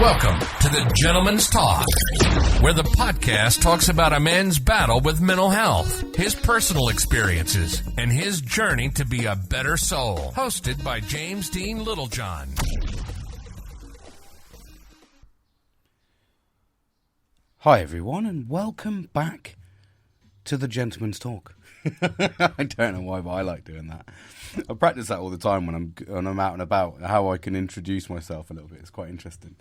Welcome to the Gentleman's Talk, where the podcast talks about a man's battle with mental health, his personal experiences, and his journey to be a better soul. Hosted by James Dean Littlejohn. Hi everyone, and welcome back to the Gentleman's Talk. I don't know why, but I like doing that. I practice that all the time when I'm out and about, how I can introduce myself a little bit. It's quite interesting.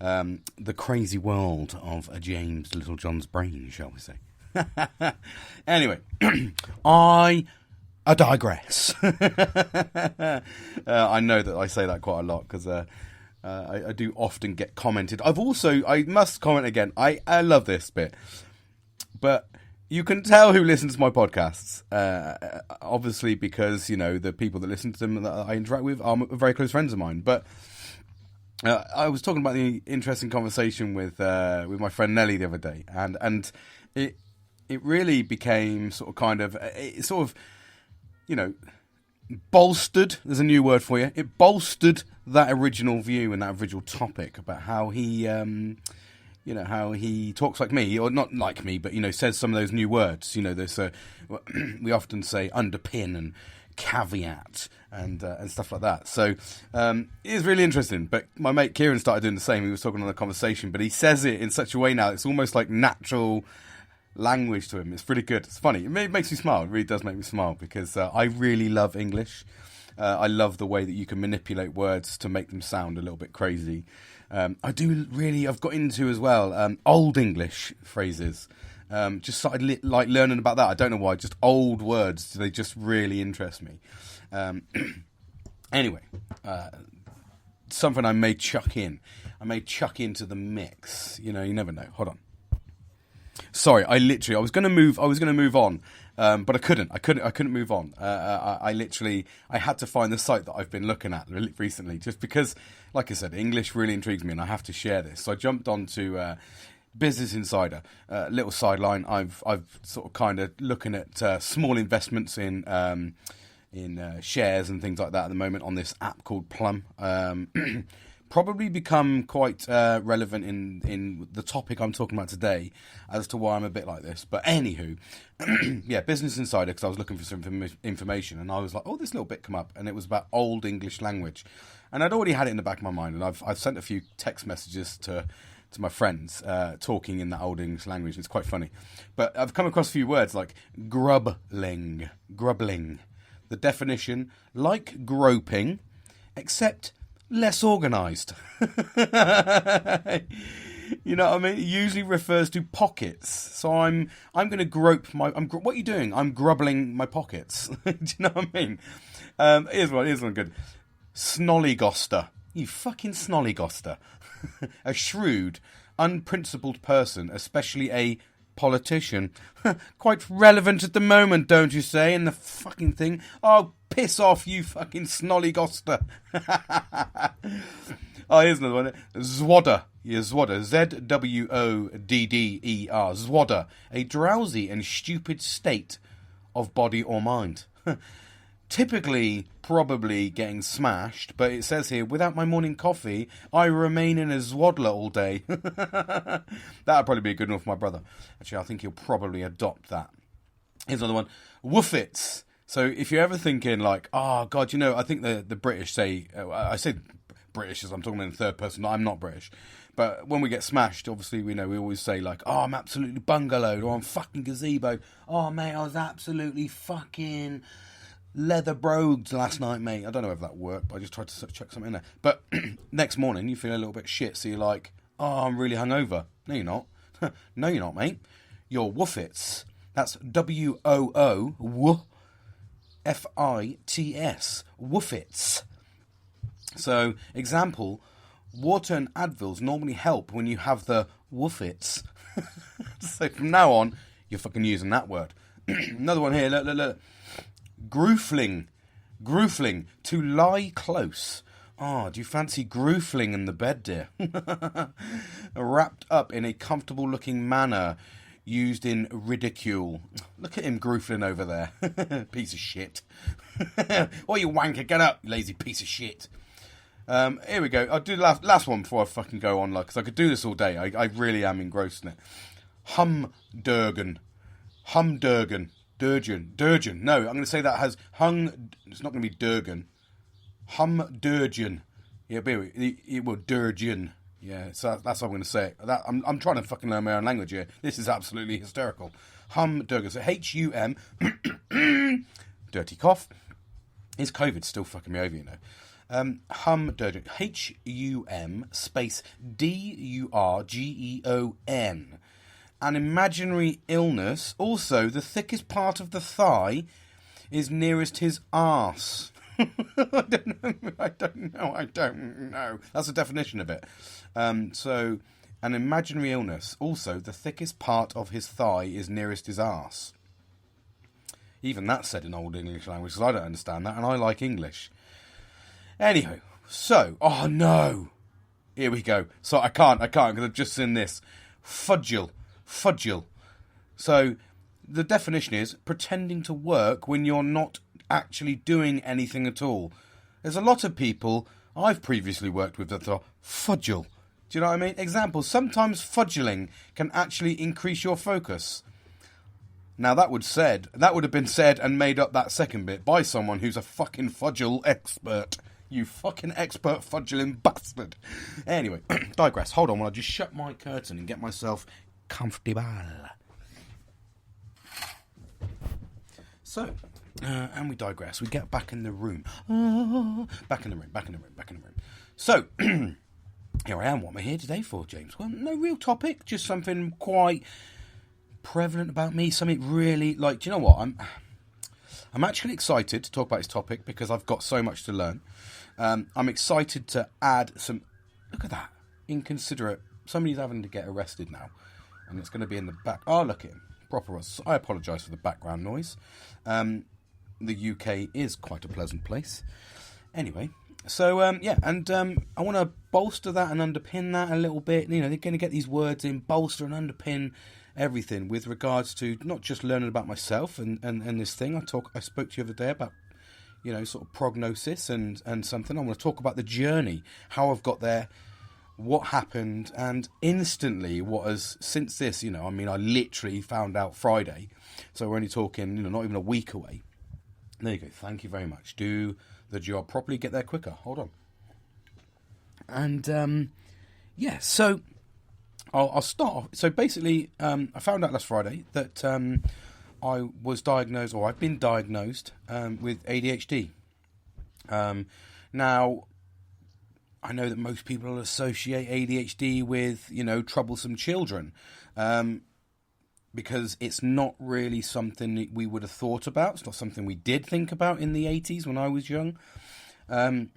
The crazy world of a James Littlejohn's brain, shall we say. Anyway, I digress. I know that I say that quite a lot because I do often get commented. I must comment again, I love this bit, but you can tell who listens to my podcasts, obviously, because, you know, the people that listen to them that I interact with are very close friends of mine. But I was talking about the interesting conversation with my friend Nelly the other day, and it really became bolstered. There's a new word for you. It bolstered that original view and that original topic about how he how he talks like me, or not like me, but, says some of those new words. We often say underpin and caveat and stuff like that. So it is really interesting. But my mate Kieran started doing the same. He was talking on the conversation, but he says it in such a way now, it's almost like natural language to him. It's pretty good. It's funny. It makes me smile. It really does make me smile because I really love English. I love the way that you can manipulate words to make them sound a little bit crazy. I've got into as well Old English phrases. Just started learning about that. I don't know why. Just old words. They just really interest me. Anyway, something I may chuck in. I may chuck into the mix. You never know. Hold on. Sorry, I was going to move on, but I couldn't. I couldn't move on. I had to find the site that I've been looking at recently, just because, like I said, English really intrigues me, and I have to share this. So I jumped onto Business Insider, little sideline. I've sort of kind of looking at small investments in shares and things like that at the moment on this app called Plum. Probably become quite relevant in the topic I'm talking about today as to why I'm a bit like this. But anywho, yeah, Business Insider, because I was looking for some information, and I was like, oh, this little bit come up, and it was about Old English language. And I'd already had it in the back of my mind, and I've sent a few text messages to my friends talking in that Old English language. It's quite funny. But I've come across a few words like grubbling. The definition, like groping, except less organised. You know what I mean? It usually refers to pockets. So I'm going to grope my... what are you doing? I'm grubbling my pockets. Do you know what I mean? Here's one good. Snollygoster. You fucking snollygoster. A shrewd, unprincipled person, especially a politician. Quite relevant at the moment, don't you say, in the fucking thing? Oh, piss off, you fucking snollygoster. Oh, here's another one. Zwodder. Yeah, zwodder. Z-W-O-D-D-E-R. Zwodder. A drowsy and stupid state of body or mind. Typically, probably getting smashed, but it says here, without my morning coffee, I remain in a zwaddler all day. That'd probably be good enough for my brother. Actually, I think he'll probably adopt that. Here's another one. Woofits. So if you're ever thinking like, oh, God, I think the British say, I say British as I'm talking in the third person, I'm not British. But when we get smashed, obviously, we always say like, oh, I'm absolutely bungalowed, or I'm fucking gazeboed. Oh, mate, I was absolutely fucking leather brogued last night, mate. I don't know if that worked, but I just tried to sort of chuck something in there. But next morning, you feel a little bit shit, so you're like, oh, I'm really hungover. No, you're not. No, you're not, mate. You're woofits. That's W-O-O-F-I-T-S. Woofits. So, example, water and Advils normally help when you have the woofits. So from now on, you're fucking using that word. Another one here, look. Groofling, to lie close. Oh, do you fancy groofling in the bed, dear? Wrapped up in a comfortable-looking manner, used in ridicule. Look at him groofling over there. Piece of shit. Oh, you wanker, get up, you lazy piece of shit. Here we go. I'll do the last one before I fucking go on, because I could do this all day. I really am engrossed in it. Humdurgen. Humdurgen. Durgen. No, I'm going to say that has hung. It's not going to be Durgen. Humdurgen. Yeah, it will Durgen. Yeah, so that's how I'm going to say it. I'm trying to fucking learn my own language here. This is absolutely hysterical. Humdurgen. So H-U-M. Dirty cough. Is COVID still fucking me over, you know? Humdurgen. H-U-M space D-U-R-G-E-O-N. An imaginary illness. Also, the thickest part of the thigh is nearest his arse. I don't know. That's the definition of it. So, an imaginary illness. Also, the thickest part of his thigh is nearest his arse. Even that's said in Old English language, because I don't understand that, and I like English. Anywho, so, oh no! Here we go. So I can't, because I've just seen this. Fudgel. So, the definition is pretending to work when you're not actually doing anything at all. There's a lot of people I've previously worked with that are fudgel. Do you know what I mean? Example, sometimes fudgeling can actually increase your focus. Now that would have been said and made up, that second bit, by someone who's a fucking fudgel expert. You fucking expert fudgeling bastard. Anyway, digress. Hold on while I just shut my curtain and get myself comfortable. So, and we digress. We get back in the room. Back in the room. So, here I am. What am I here today for, James? Well, no real topic. Just something quite prevalent about me. Something really, do you know what? I'm actually excited to talk about this topic because I've got so much to learn. I'm excited to add some... Look at that. Inconsiderate. Somebody's having to get arrested now. And it's going to be in the back. Oh, look at him. Proper. I apologise for the background noise. The UK is quite a pleasant place. Anyway, so, and I want to bolster that and underpin that a little bit. You know, they're going to get these words in, bolster and underpin everything with regards to not just learning about myself and this thing. I spoke to you the other day about, you know, sort of prognosis and something. I want to talk about the journey, how I've got there, what happened, and instantly what has, since this, you know, I mean, I literally found out Friday, so we're only talking, you know, not even a week away. There you go. Thank you very much. Do the job properly, get there quicker. Hold on. And, so I'll start off. So basically, I found out last Friday that I was diagnosed, or I've been diagnosed with ADHD. Now, I know that most people associate ADHD with, you know, troublesome children, because it's not really something that we would have thought about. It's not something we did think about in the 80s when I was young. But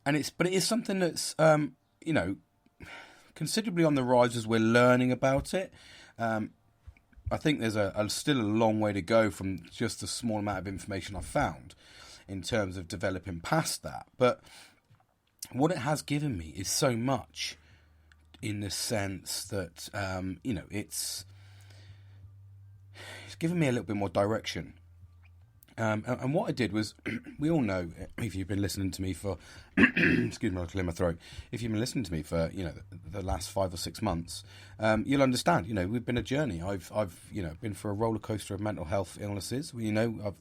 it is something that's, you know, considerably on the rise as we're learning about it. I think there's still a long way to go from just the small amount of information I've found in terms of developing past that. But what it has given me is so much, in the sense that, you know, it's given me a little bit more direction. And what I did was, we all know, if you've been listening to me for, excuse me, I'll clear my throat. If you've been listening to me for, you know, the last 5 or 6 months, you'll understand, you know, we've been a journey. I've, you know, been for a roller coaster of mental health illnesses. You know, I've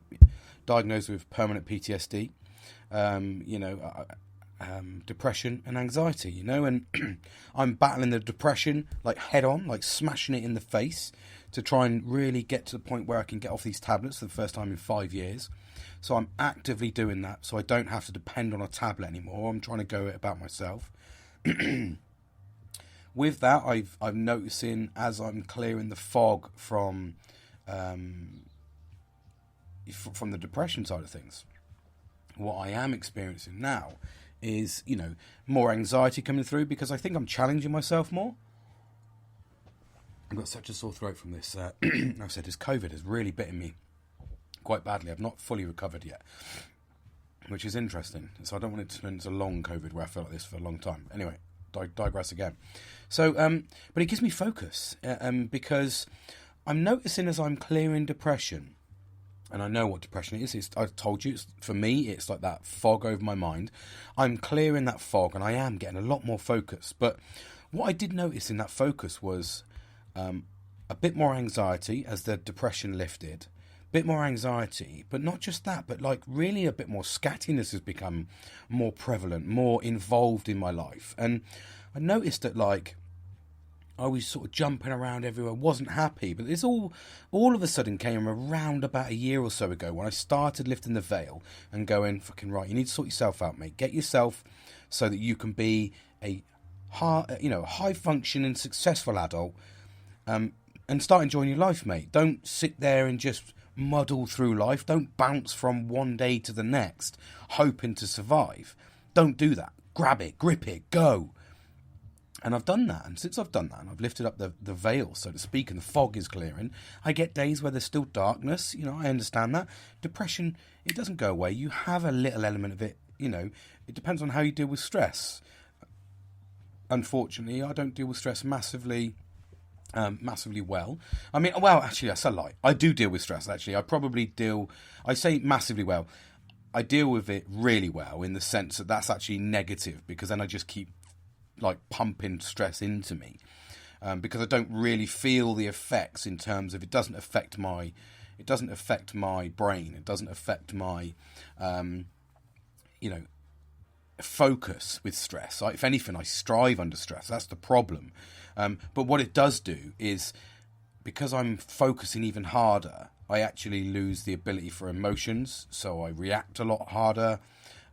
diagnosed with permanent PTSD, you know, depression and anxiety, you know, and I'm battling the depression, like head on, like smashing it in the face, to try and really get to the point where I can get off these tablets for the first time in 5 years. So I'm actively doing that, so I don't have to depend on a tablet anymore. I'm trying to go about myself. With that, I'm noticing, as I'm clearing the fog from the depression side of things, what I am experiencing now is, you know, more anxiety coming through, because I think I'm challenging myself more. I've got such a sore throat from this. I've said this COVID has really bitten me quite badly. I've not fully recovered yet, which is interesting. So I don't want it to turn into a long COVID where I felt like this for a long time. Anyway, digress again. So, but it gives me focus, because I'm noticing, as I'm clearing depression, And I know what depression is. I've told you, for me, it's like that fog over my mind. I'm clearing that fog and I am getting a lot more focus. But what I did notice in that focus was a bit more anxiety as the depression lifted. A bit more anxiety, but not just that, but like really a bit more scattiness has become more prevalent, more involved in my life. And I noticed that like I was sort of jumping around everywhere, wasn't happy. But this all of a sudden came around about a year or so ago when I started lifting the veil and going, fucking right, you need to sort yourself out, mate. Get yourself so that you can be a high functioning, successful adult, and start enjoying your life, mate. Don't sit there and just muddle through life. Don't bounce from one day to the next, hoping to survive. Don't do that. Grab it, grip it, go. And I've done that, and since I've done that, and I've lifted up the veil, so to speak, and the fog is clearing, I get days where there's still darkness, I understand that. Depression, it doesn't go away. You have a little element of it, it depends on how you deal with stress. Unfortunately, I don't deal with stress massively well. I mean, well, actually, that's a lie. I do deal with stress, actually. I say massively well. I deal with it really well in the sense that that's actually negative, because then I just keep like pumping stress into me, because I don't really feel the effects in terms of it doesn't affect my brain, it doesn't affect my focus with stress. If anything, I strive under stress. That's the problem. But what it does do is, because I'm focusing even harder, I actually lose the ability for emotions, so I react a lot harder.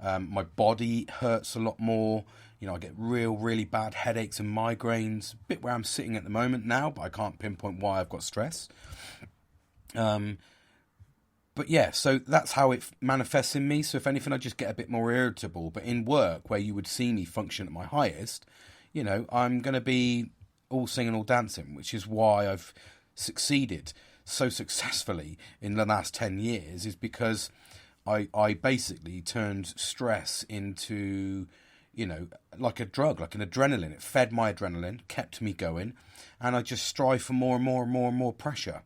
My body hurts a lot more. I get really bad headaches and migraines. A bit where I'm sitting at the moment now, but I can't pinpoint why I've got stress. But yeah, so that's how it manifests in me. So if anything, I just get a bit more irritable. But in work, where you would see me function at my highest, I'm going to be all singing, all dancing, which is why I've succeeded so successfully in the last 10 years, is because I basically turned stress into, like a drug, like an adrenaline. It fed my adrenaline, kept me going, and I just strive for more and more and more and more pressure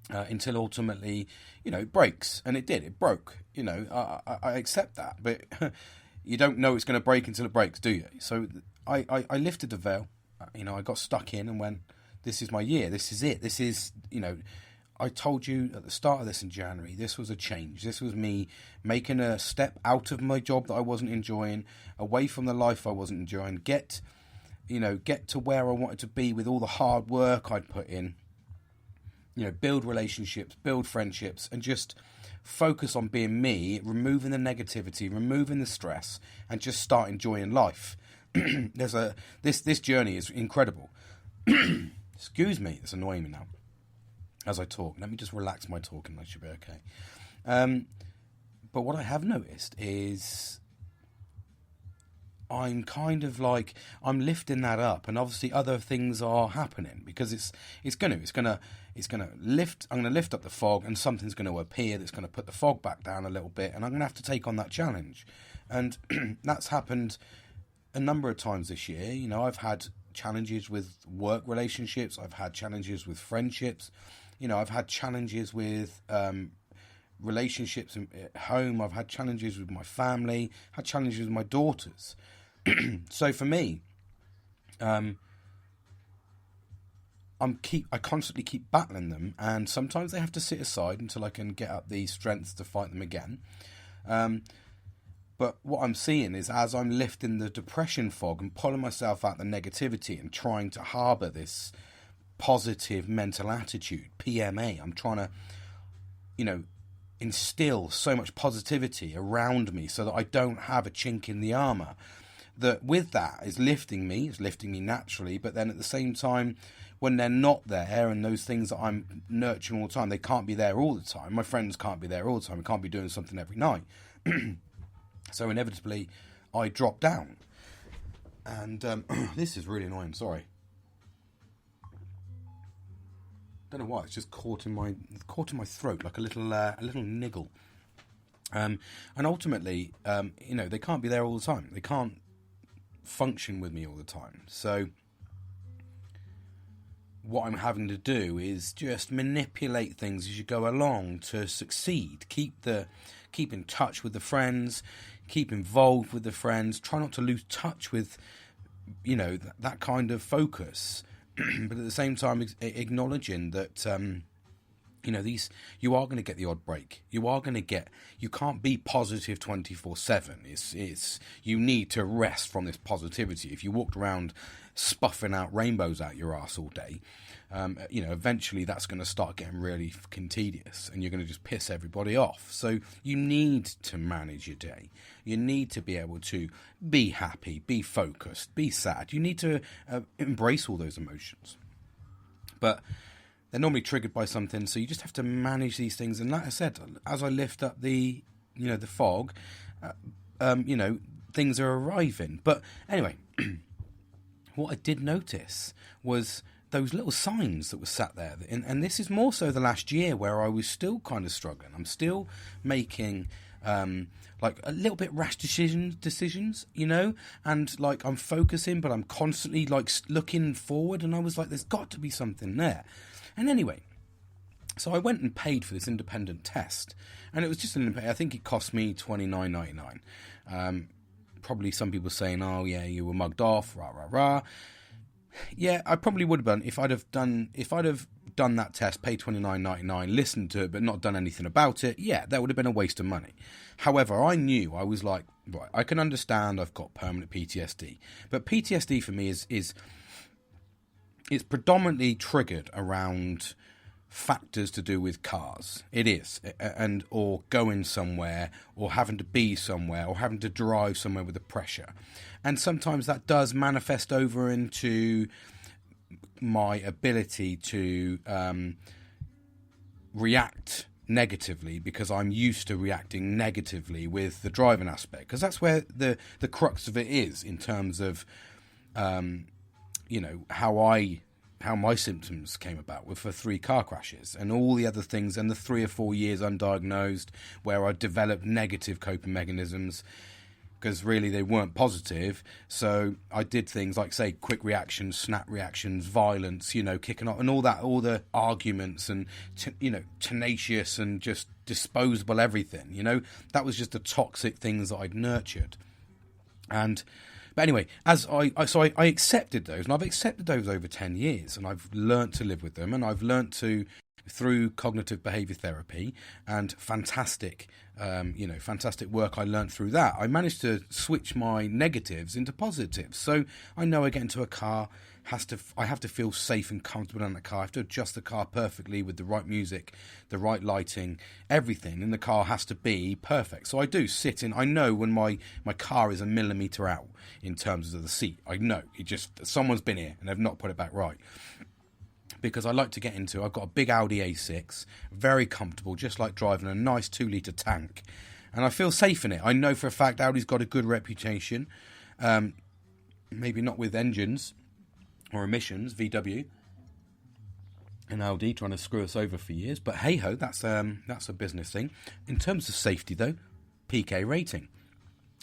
until ultimately, it breaks. And it did. It broke. I accept that, but you don't know it's going to break until it breaks, do you? So I lifted the veil. I got stuck in and went, this is my year. This is it. This is, I told you at the start of this in January, this was a change. This was me making a step out of my job that I wasn't enjoying, away from the life I wasn't enjoying, get to where I wanted to be with all the hard work I'd put in, build relationships, build friendships, and just focus on being me, removing the negativity, removing the stress, and just start enjoying life. This journey is incredible. Excuse me, it's annoying me now as I talk. Let me just relax my talk and I should be okay. But what I have noticed is I'm kind of like, I'm lifting that up, and obviously other things are happening, because it's gonna lift. I'm gonna lift up the fog, and something's gonna appear that's gonna put the fog back down a little bit, and I'm gonna have to take on that challenge. And that's happened a number of times this year. I've had challenges with work relationships. I've had challenges with friendships. I've had challenges with relationships at home. I've had challenges with my family. Had challenges with my daughters. So for me, I constantly keep battling them, and sometimes they have to sit aside until I can get up the strength to fight them again. But what I'm seeing is, as I'm lifting the depression fog and pulling myself out the negativity and trying to harbour this positive mental attitude, PMA, I'm trying to, instill so much positivity around me so that I don't have a chink in the armour. That with that is lifting me, naturally, but then at the same time, when they're not there, and those things that I'm nurturing all the time, they can't be there all the time. My friends can't be there all the time. I can't be doing something every night. So inevitably, I drop down. And this is really annoying, sorry. Don't know why, it's just caught in my throat like a little niggle. And ultimately, they can't be there all the time. They can't function with me all the time. So what I'm having to do is just manipulate things as you go along to succeed. Keep in touch with the friends, keep involved with the friends. Try not to lose touch with, that kind of focus. But at the same time, acknowledging that, you are going to get the odd break. You can't be positive 24/7. It's you need to rest from this positivity. If you walked around spuffing out rainbows out your arse all day, eventually that's going to start getting really fucking tedious, and you're going to just piss everybody off. So you need to manage your day. You need to be able to be happy, be focused, be sad. You need to embrace all those emotions. But they're normally triggered by something, so you just have to manage these things. And like I said, as I lift up the fog, things are arriving. But anyway, what I did notice was those little signs that were sat there. And this is more so the last year, where I was still kind of struggling. I'm still making like a little bit rash decisions, and like I'm focusing, but I'm constantly like looking forward. And I was like, there's got to be something there. And anyway, so I went and paid for this independent test, and it was just I think it cost me $29.99. Probably some people saying, "Oh yeah, you were mugged off," rah rah rah. Yeah, I probably would have done if I'd have done that test, paid $29.99, listened to it, but not done anything about it. Yeah, that would have been a waste of money. However, I knew, I was like, right, I can understand I've got permanent PTSD, but PTSD for me is it's predominantly triggered around factors to do with cars. It is, or going somewhere, or having to be somewhere, or having to drive somewhere with the pressure. And sometimes that does manifest over into my ability to react negatively, because I'm used to reacting negatively with the driving aspect, because that's where the crux of it is, in terms of how my symptoms came about were for 3 car crashes and all the other things, and the 3 or 4 years undiagnosed where I developed negative coping mechanisms, because really they weren't positive. So I did things like, say, quick reactions, snap reactions, violence, kicking off, and all the arguments, and tenacious and just disposable everything. That was just the toxic things that I'd nurtured. But anyway, I accepted those, and I've accepted those over 10 years, and I've learnt to live with them, and I've learnt to, through cognitive behaviour therapy and fantastic work I learnt through that, I managed to switch my negatives into positives. So I know I get into a car, I have to feel safe and comfortable in the car. I have to adjust the car perfectly with the right music, the right lighting, everything in the car has to be perfect. So I do sit in. I know when my car is a millimetre out in terms of the seat. I know someone's been here and they've not put it back right. Because I like to get into, I've got a big Audi A6, very comfortable, just like driving a nice 2-litre tank. And I feel safe in it. I know for a fact Audi's got a good reputation, maybe not with engines or emissions, VW and Audi trying to screw us over for years. But hey-ho, that's a business thing. In terms of safety, though, PK rating.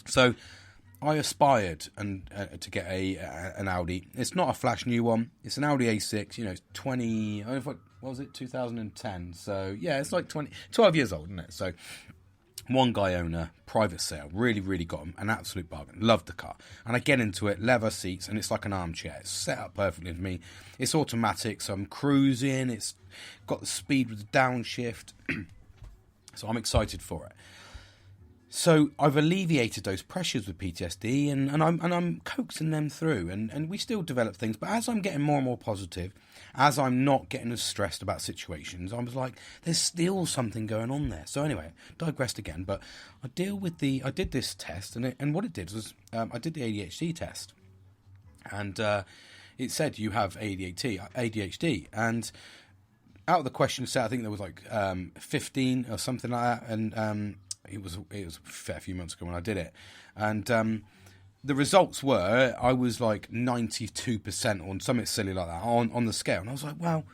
So I aspired to get an Audi. It's not a flash new one. It's an Audi A6. It's 20. What was it? 2010. So yeah, it's like 12 years old, isn't it? So one guy owner, private sale. Really, really got him. An absolute bargain. Loved the car. And I get into it, leather seats, and it's like an armchair. It's set up perfectly for me. It's automatic, so I'm cruising. It's got the speed with the downshift. So I'm excited for it. So I've alleviated those pressures with PTSD, and I'm coaxing them through, and we still develop things. But as I'm getting more and more positive, as I'm not getting as stressed about situations, I was like, there's still something going on there. So anyway, digressed again. But I did this test, and what it did was I did the ADHD test, and it said you have ADHD, and out of the question set, I think there was like 15 or something like that, and it was a fair few months ago when I did it, and the results were I was like 92% or something silly like that on the scale, and I was like, well,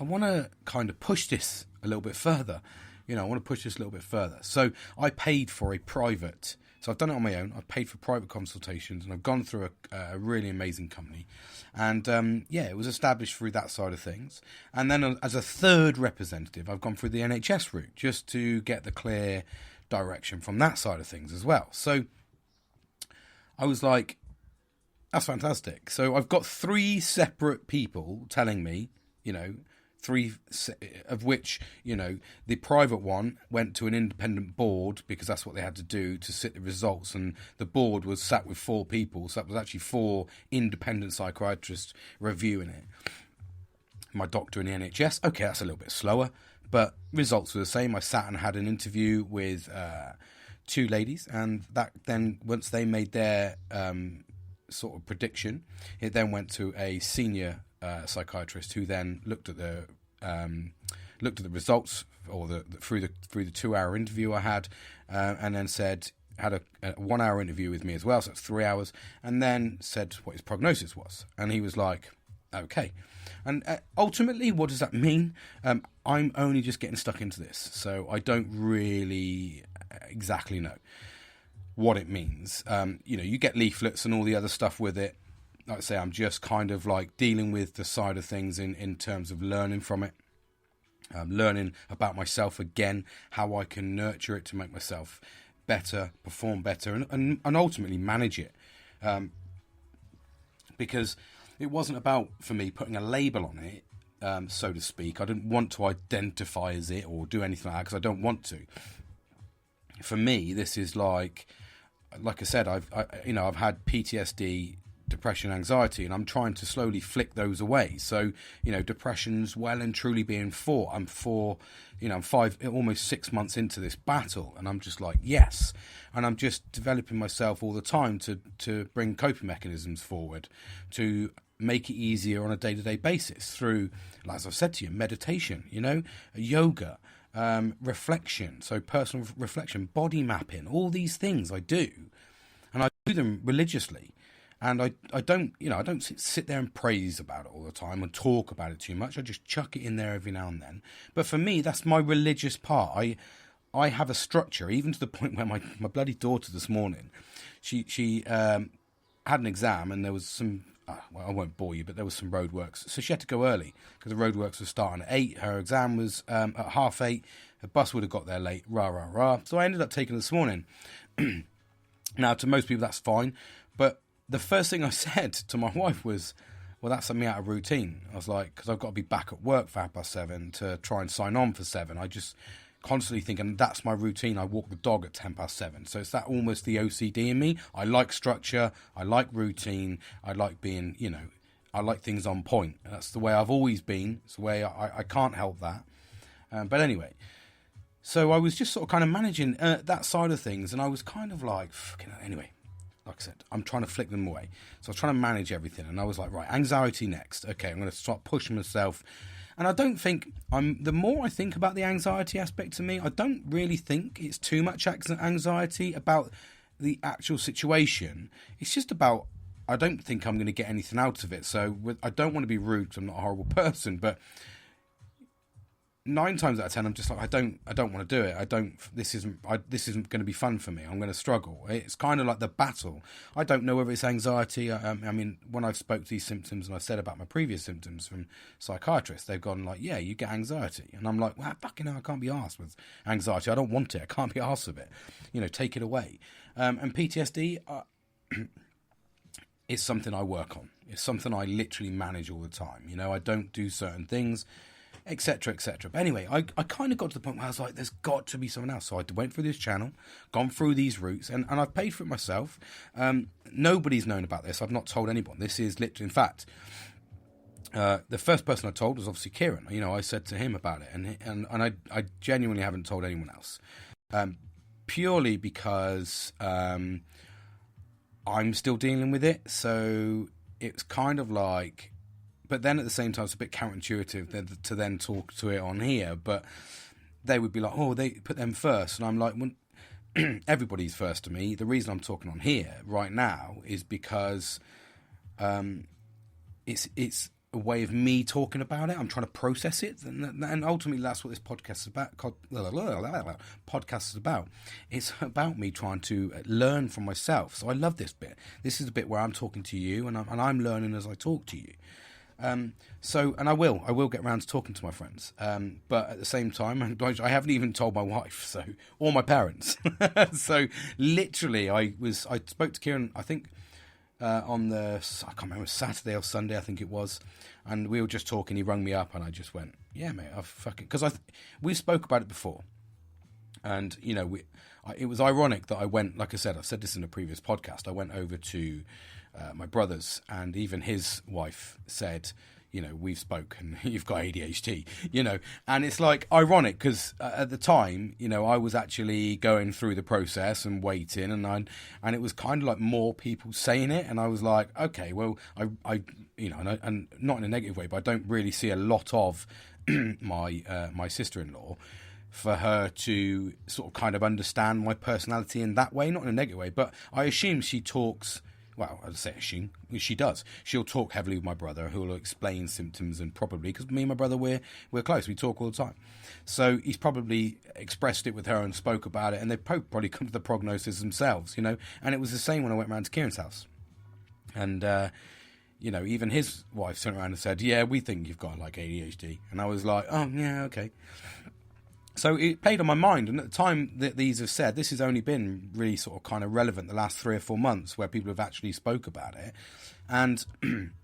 I want to kind of push this a little bit further, I want to push this a little bit further. So I paid for a private So I've done it on my own. I've paid for private consultations, and I've gone through a really amazing company. And it was established through that side of things. And then as a third representative, I've gone through the NHS route just to get the clear direction from that side of things as well. So I was like, that's fantastic. So I've got 3 separate people telling me, 3 of which, the private one went to an independent board because that's what they had to do to sit the results. And the board was sat with 4 people. So that was actually 4 independent psychiatrists reviewing it. My doctor in the NHS, okay, that's a little bit slower, but results were the same. I sat and had an interview with 2 ladies, and that then, once they made their sort of prediction, it then went to a senior psychiatrist who then looked at the results or through the 2-hour interview I had, and then had a 1-hour interview with me as well, so it's 3 hours, and then said what his prognosis was, and he was like, okay. And ultimately, what does that mean? I'm only just getting stuck into this, so I don't really exactly know what it means. You get leaflets and all the other stuff with it. Like I say, I'm just kind of like dealing with the side of things in terms of learning from it, learning about myself again, how I can nurture it to make myself better, perform better, and ultimately manage it. Because it wasn't about, for me, putting a label on it, so to speak. I didn't want to identify as it or do anything like that because I don't want to. For me, this is like I said, I've had PTSD, depression, anxiety, and I'm trying to slowly flick those away. So, depression's well and truly being fought. I'm 5, almost 6 months into this battle, and I'm just like, yes. And I'm just developing myself all the time to bring coping mechanisms forward, to make it easier on a day-to-day basis through, as I've said to you, meditation, yoga, reflection, so personal reflection, body mapping, all these things I do, and I do them religiously. And I don't sit there and praise about it all the time and talk about it too much. I just chuck it in there every now and then. But for me, that's my religious part. I have a structure, even to the point where my bloody daughter this morning, she had an exam, and there was some, I won't bore you, but there was some roadworks. So she had to go early because the roadworks were starting at 8. Her exam was at 7:30. Her bus would have got there late, rah, rah, rah. So I ended up taking it this morning. Now, to most people, that's fine. But the first thing I said to my wife was, well, that's something out of routine. I was like, because I've got to be back at work for 7:30 to try and sign on for 7. I just constantly thinking that's my routine. I walk the dog at 7:10. So it's that almost the OCD in me. I like structure. I like routine. I like being, I like things on point. That's the way I've always been. It's the way I can't help that. But anyway, so I was just sort of kind of managing that side of things. And I was kind of like, anyway. Like I said, I'm trying to flick them away. So I was trying to manage everything. And I was like, right, anxiety next. Okay, I'm going to start pushing myself. And I don't think the more I think about the anxiety aspect to me, I don't really think it's too much anxiety about the actual situation. It's just about, I don't think I'm going to get anything out of it. So I don't want to be rude because I'm not a horrible person, but 9 times out of 10, I'm just like, I don't want to do it. This isn't going to be fun for me. I'm going to struggle. It's kind of like the battle. I don't know whether it's anxiety. I mean, when I've spoke to these symptoms and I said about my previous symptoms from psychiatrists, they've gone like, yeah, you get anxiety. And I'm like, well, fucking hell, I can't be arsed with anxiety. I don't want it. I can't be arsed with it. Take it away. And PTSD, it's something I work on. It's something I literally manage all the time. I don't do certain things, etc., etc. But anyway, I kind of got to the point where I was like, there's got to be someone else. So I went through this channel, gone through these routes, and I've paid for it myself. Nobody's known about this. I've not told anyone. This is literally, in fact, the first person I told was obviously Kieran. I said to him about it, and I genuinely haven't told anyone else. Purely because I'm still dealing with it. So it's kind of like, but then at the same time, it's a bit counterintuitive to then talk to it on here. But they would be like, oh, they put them first. And I'm like, well, everybody's first to me. The reason I'm talking on here right now is because it's a way of me talking about it. I'm trying to process it, and ultimately that's what this podcast is about. Podcast is about. It's about me trying to learn from myself. So I love this bit. This is the bit where I'm talking to you, and I'm learning as I talk to you. And I will get around to talking to my friends. But at the same time, I haven't even told my wife, or my parents. So literally, I spoke to Kieran, I think, on I can't remember, Saturday or Sunday, I think it was, and we were just talking. He rung me up, and I just went, "Yeah, mate, I've fucking," because we spoke about it before, and you know, it was ironic that I went, like I said, I've said this in a previous podcast. I went over to my brother's, and even his wife said, you know, we've spoken, you've got ADHD, you know, and it's like ironic because at the time, you know, I was actually going through the process and waiting, and it was kind of like more people saying it, and I was like, okay, well, I you know, and not in a negative way, but I don't really see a lot of my sister-in-law for her to sort of kind of understand my personality in that way, not in a negative way, but I assume she talks. Well, I'd say she does. She'll talk heavily with my brother, who will explain symptoms, and probably, because me and my brother, we're close. We talk all the time. So he's probably expressed it with her and spoke about it, and they've probably come to the prognosis themselves, you know. And it was the same when I went round to Kieran's house. And, you know, even his wife turned around and said, yeah, we think you've got, like, ADHD. And I was like, oh, yeah, okay. So it played on my mind, and at the time that these have said, this has only been really sort of kind of relevant the last 3 or 4 months where people have actually spoke about it, and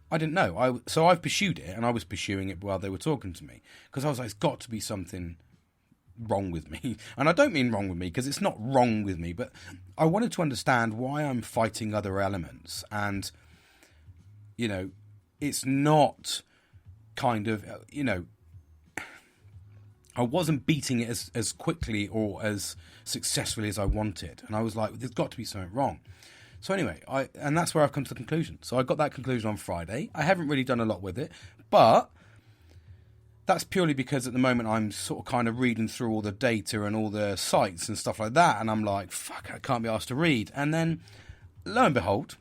I didn't know. So I've pursued it, and I was pursuing it while they were talking to me, because I was like, it's got to be something wrong with me. And I don't mean wrong with me, because it's not wrong with me, but I wanted to understand why I'm fighting other elements, and, you know, it's not kind of, you know, I wasn't beating it as quickly or as successfully as I wanted. And I was like, there's got to be something wrong. So anyway, and that's where I've come to the conclusion. So I got that conclusion on Friday. I haven't really done a lot with it, but that's purely because at the moment I'm sort of kind of reading through all the data and all the sites and stuff like that. And I'm like, fuck, I can't be asked to read. And then lo and behold,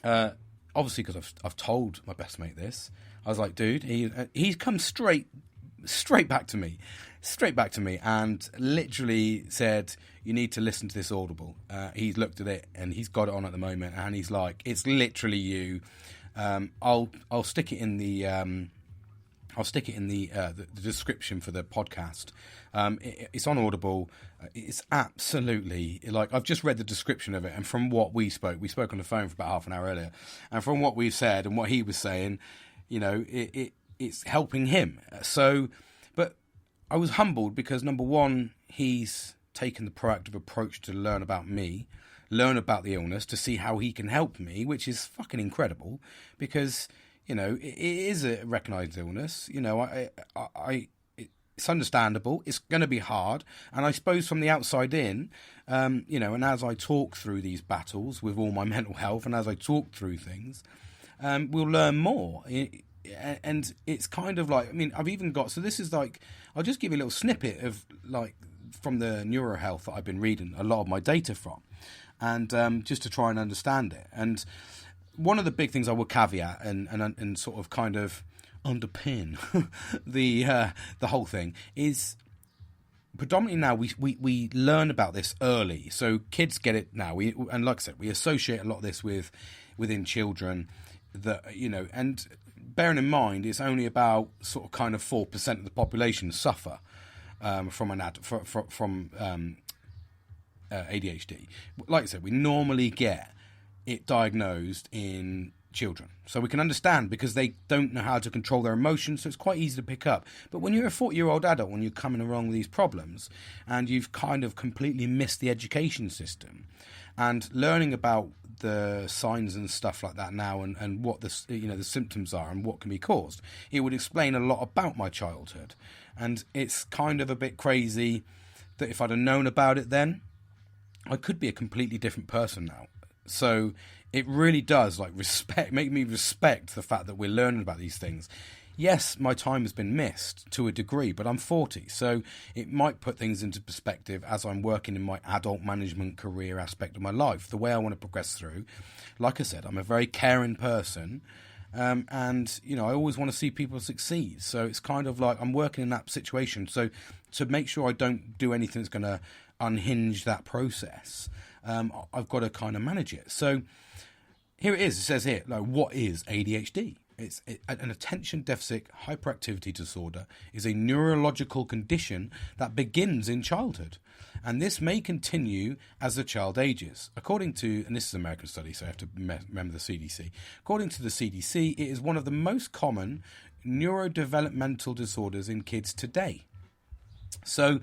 obviously because I've told my best mate this, I was like, dude, he's come straight back to me and literally said, you need to listen to this Audible. He's looked at it and he's got it on at the moment, and he's like, it's literally you. I'll stick it in the the description for the podcast. It's on Audible. It's absolutely, like, I've just read the description of it, and from what we spoke on the phone for about half an hour earlier, and from what we said and what he was saying, you know, it's helping him. So, but I was humbled because, number one, he's taken the proactive approach to learn about me, learn about the illness, to see how he can help me, which is fucking incredible because, you know, it is a recognised illness. You know, it's understandable. It's going to be hard. And I suppose from the outside in, you know, and as I talk through these battles with all my mental health and as I talk through things, we'll learn more. And it's kind of like, I mean, I've even got, so this is like, I'll just give you a little snippet of like from the neurohealth that I've been reading a lot of my data from, and just to try and understand it. And one of the big things I will caveat and sort of kind of underpin the whole thing is predominantly now we learn about this early, so kids get it now. And like I said, we associate a lot of this within children that, you know, and bearing in mind, it's only about sort of kind of 4% of the population suffer from ADHD. Like I said, we normally get it diagnosed in children, so we can understand because they don't know how to control their emotions, so it's quite easy to pick up. But when you're a 40-year-old adult, when you're coming along with these problems, and you've kind of completely missed the education system, and learning about the signs and stuff like that now, and what the symptoms are and what can be caused, it would explain a lot about my childhood. And it's kind of a bit crazy that if I'd have known about it then, I could be a completely different person now. So it really does make me respect the fact that we're learning about these things. Yes, my time has been missed to a degree, but I'm 40, so it might put things into perspective as I'm working in my adult management career aspect of my life, the way I want to progress through. Like I said, I'm a very caring person, And, you know, I always want to see people succeed. So it's kind of like I'm working in that situation. So to make sure I don't do anything that's going to unhinge that process, I've got to kind of manage it. So here it is. It says here, like, what is ADHD? An attention deficit hyperactivity disorder is a neurological condition that begins in childhood, and this may continue as the child ages. According to, and this is an American study, so I have to remember the CDC. According to the CDC, it is one of the most common neurodevelopmental disorders in kids today. So,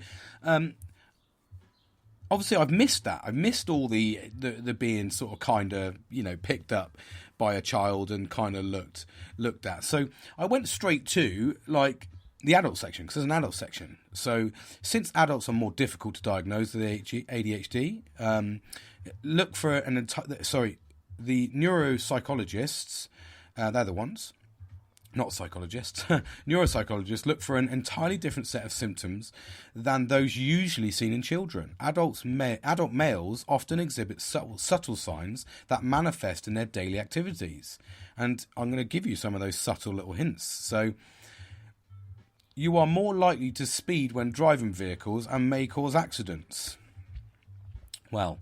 obviously, I've missed that. I've missed all the being sort of kind of, you know, picked up by a child and kind of looked at. So I went straight to, like, the adult section, because there's an adult section. So since adults are more difficult to diagnose with ADHD, look for the neuropsychologists, they're the ones. Not psychologists, neuropsychologists look for an entirely different set of symptoms than those usually seen in children. Adult males often exhibit subtle signs that manifest in their daily activities. And I'm going to give you some of those subtle little hints. So, you are more likely to speed when driving vehicles and may cause accidents. Well,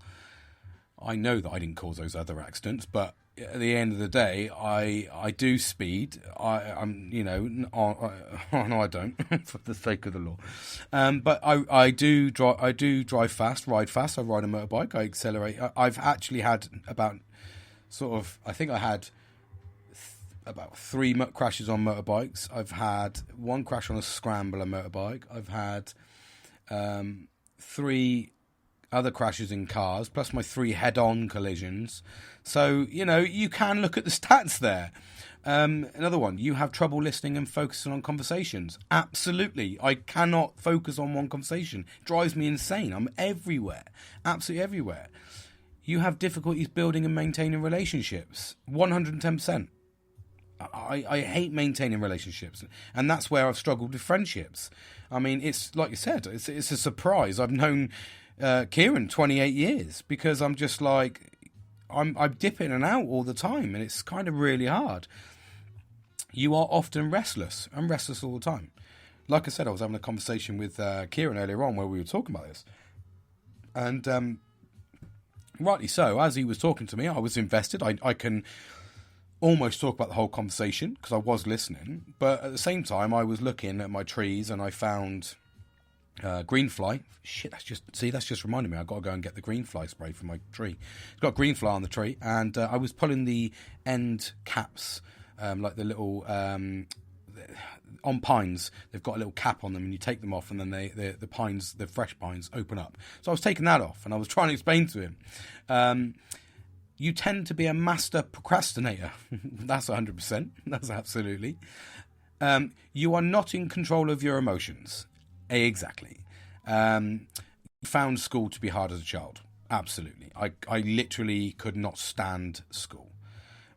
I know that I didn't cause those other accidents, but at the end of the day, I do speed. I'm, you know, no, I don't, for the sake of the law. But I do drive fast, ride fast. I ride a motorbike. I accelerate. I've actually had about I think I had about 3 crashes on motorbikes. I've had 1 crash on a scrambler motorbike. I've had 3 other crashes in cars, plus my 3 head-on collisions. So, you know, you can look at the stats there. Another one, you have trouble listening and focusing on conversations. Absolutely. I cannot focus on one conversation. It drives me insane. I'm everywhere. Absolutely everywhere. You have difficulties building and maintaining relationships. 110%. I hate maintaining relationships, and that's where I've struggled with friendships. I mean, it's like you said, it's a surprise. I've known Kieran 28 years because I'm just like, I'm dipping in and out all the time, and it's kind of really hard. You are often restless. I'm restless all the time. Like I said, I was having a conversation with Kieran earlier on where we were talking about this, and rightly so. As he was talking to me, I was invested. I can almost talk about the whole conversation because I was listening, but at the same time I was looking at my trees and I found green fly. Shit, that's just reminded me I've got to go and get the green fly spray for my tree. It's got green fly on the tree, and I was pulling the end caps, like the little on pines, they've got a little cap on them, and you take them off, and then the pines, the fresh pines, open up. So I was taking that off, and I was trying to explain to him, you tend to be a master procrastinator. That's 100%. That's absolutely. You are not in control of your emotions. Exactly. Found school to be hard as a child. Absolutely. I literally could not stand school.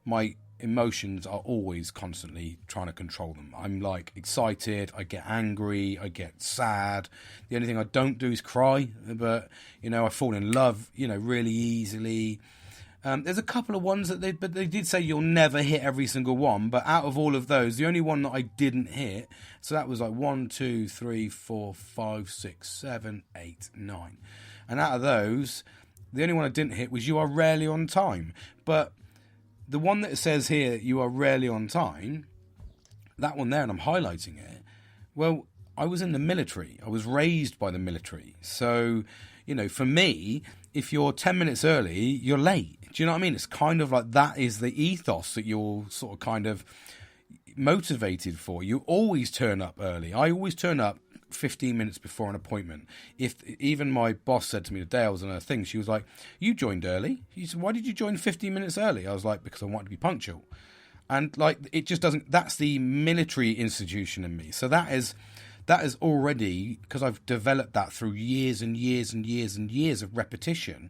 My emotions are always constantly trying to control them. I'm like excited, I get angry, I get sad. The only thing I don't do is cry, but, you know, I fall in love, you know, really easily. There's a couple of ones that they did say you'll never hit every single one, but out of all of those, the only one that I didn't hit, so that was like 1, 2, 3, 4, 5, 6, 7, 8, 9. And out of those, the only one I didn't hit was you are rarely on time. But the one that says here, you are rarely on time, that one there, and I'm highlighting it, well, I was in the military. I was raised by the military. So, you know, for me, if you're 10 minutes early, you're late. Do you know what I mean? It's kind of like that is the ethos that you're sort of kind of motivated for. You always turn up early. I always turn up 15 minutes before an appointment. If even my boss said to me the day I was on her thing, she was like, you joined early. She said, why did you join 15 minutes early? I was like, because I wanted to be punctual. And like, it just doesn't, that's the military institution in me. So that is already, because I've developed that through years and years and years and years of repetition,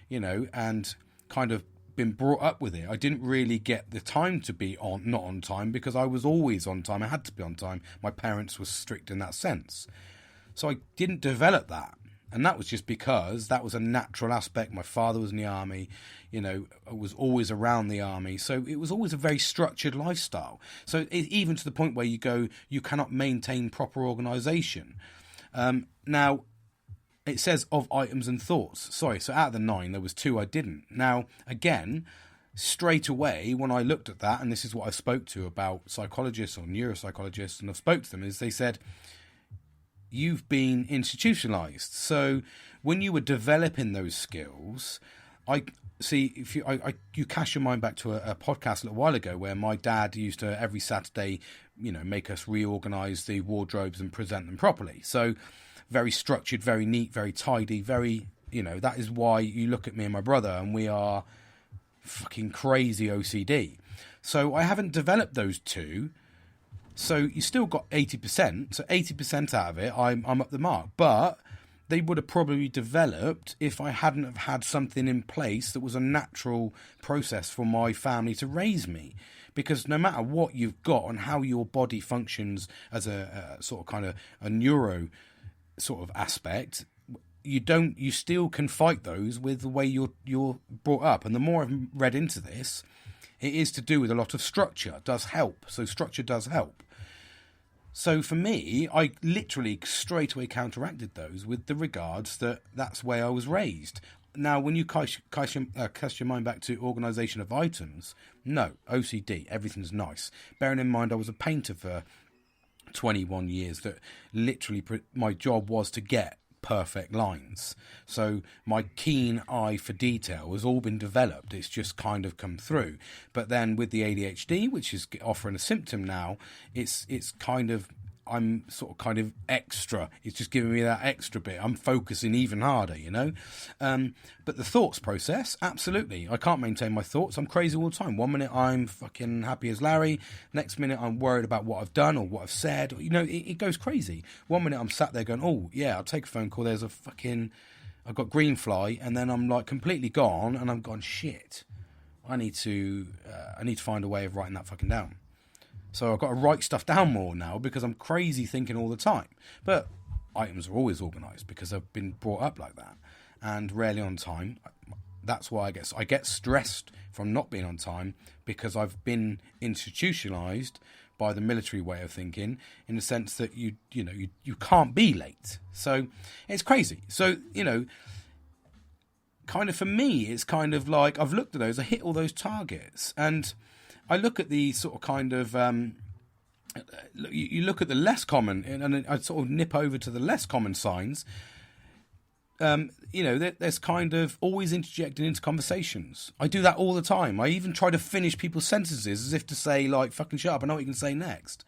you know, and kind of been brought up with it. I didn't really get the time to be not on time because I was always on time. I had to be on time. My parents were strict in that sense. So I didn't develop that. And that was just because that was a natural aspect. My father was in the army, I was always around the army. So it was always a very structured lifestyle. So even to the point where you cannot maintain proper organisation. Now, it says of items and thoughts. Sorry, so out of the 9, there was 2 I didn't. Now, again, straight away, when I looked at that, and this is what I spoke to about psychologists or neuropsychologists, and I've spoke to them, is they said, you've been institutionalized. So when you were developing those skills, you cast your mind back to a podcast a little while ago where my dad used to every Saturday, make us reorganize the wardrobes and present them properly. So very structured, very neat, very tidy, very, that is why you look at me and my brother and we are fucking crazy OCD. So I haven't developed those 2. So you still got 80%. So 80% out of it, I'm up the mark. But they would have probably developed if I hadn't have had something in place that was a natural process for my family to raise me. Because no matter what you've got and how your body functions as a sort of kind of a neuro sort of aspect, you still can fight those with the way you're brought up. And the more I've read into this, it is to do with a lot of structure. It does help. So structure does help. So for me, I literally straight away counteracted those with the regards that that's the way I was raised. Now, when you cast your mind back to organisation of items, no, OCD, everything's nice. Bearing in mind I was a painter for 21 years, that literally my job was to get perfect lines. So my keen eye for detail has all been developed. It's just kind of come through. But then with the ADHD, which is offering a symptom now, it's kind of, I'm sort of kind of extra. It's just giving me that extra bit. I'm focusing even harder, But the thoughts process, absolutely. I can't maintain my thoughts. I'm crazy all the time. 1 minute I'm fucking happy as Larry. Next minute I'm worried about what I've done or what I've said. It goes crazy. 1 minute I'm sat there going, oh, yeah, I'll take a phone call. I've got green fly. And then I'm like completely gone. And I'm gone, shit. I need to find a way of writing that fucking down. So I've got to write stuff down more now because I'm crazy thinking all the time. But items are always organised because I've been brought up like that and rarely on time. That's why I get stressed from not being on time because I've been institutionalised by the military way of thinking in the sense that you can't be late. So it's crazy. So, kind of for me, it's kind of like I've looked at those, I hit all those targets, and I look at the sort of kind of, you look at the less common, and I sort of nip over to the less common signs. There's kind of always interjecting into conversations. I do that all the time. I even try to finish people's sentences as if to say, like, fucking shut up, I know what you can say next.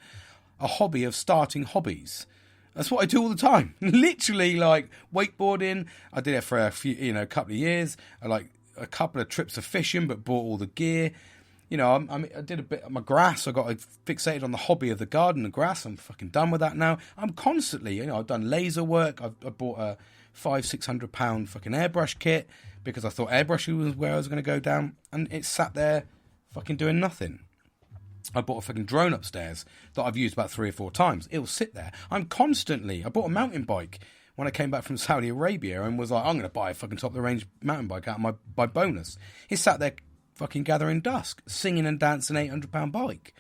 A hobby of starting hobbies. That's what I do all the time. Literally, like, wakeboarding. I did it for a couple of years. I like a couple of trips of fishing, but bought all the gear. I did a bit of my grass. I got fixated on the hobby of the garden and grass. I'm fucking done with that now. I'm constantly, I've done laser work. I bought a £500-600 fucking airbrush kit because I thought airbrushing was where I was going to go down. And it sat there fucking doing nothing. I bought a fucking drone upstairs that I've used about 3 or 4 times. It'll sit there. I bought a mountain bike when I came back from Saudi Arabia and was like, I'm going to buy a fucking top-of-the-range mountain bike out of my bonus. It sat there fucking gathering dust, singing and dancing £800 bike.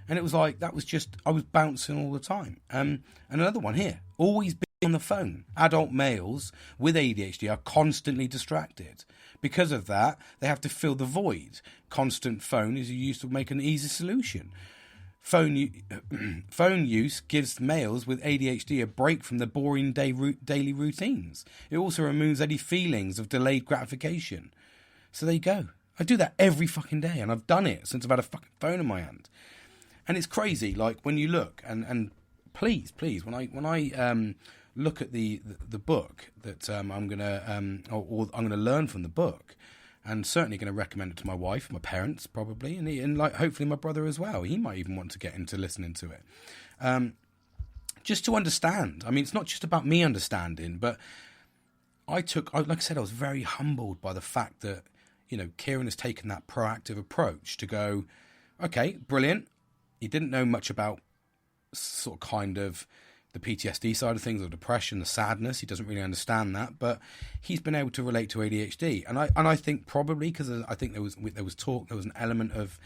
And it was like, I was bouncing all the time. And another one here, always be on the phone. Adult males with ADHD are constantly distracted. Because of that, they have to fill the void. Constant phone is used to make an easy solution. Phone use gives males with ADHD a break from the boring daily routines. It also removes any feelings of delayed gratification. So there you go. I do that every fucking day, and I've done it since I've had a fucking phone in my hand. And it's crazy, like, when you look, and please, when I look at the book that I'm gonna learn from the book, and certainly going to recommend it to my wife, my parents, probably, and like hopefully my brother as well. He might even want to get into listening to it, just to understand. I mean, it's not just about me understanding, but like I said, I was very humbled by the fact that, Kieran has taken that proactive approach to go, okay, brilliant. He didn't know much about sort of kind of the PTSD side of things, or depression, the sadness. He doesn't really understand that, but he's been able to relate to ADHD, and I think probably because I think there was talk, there was an element of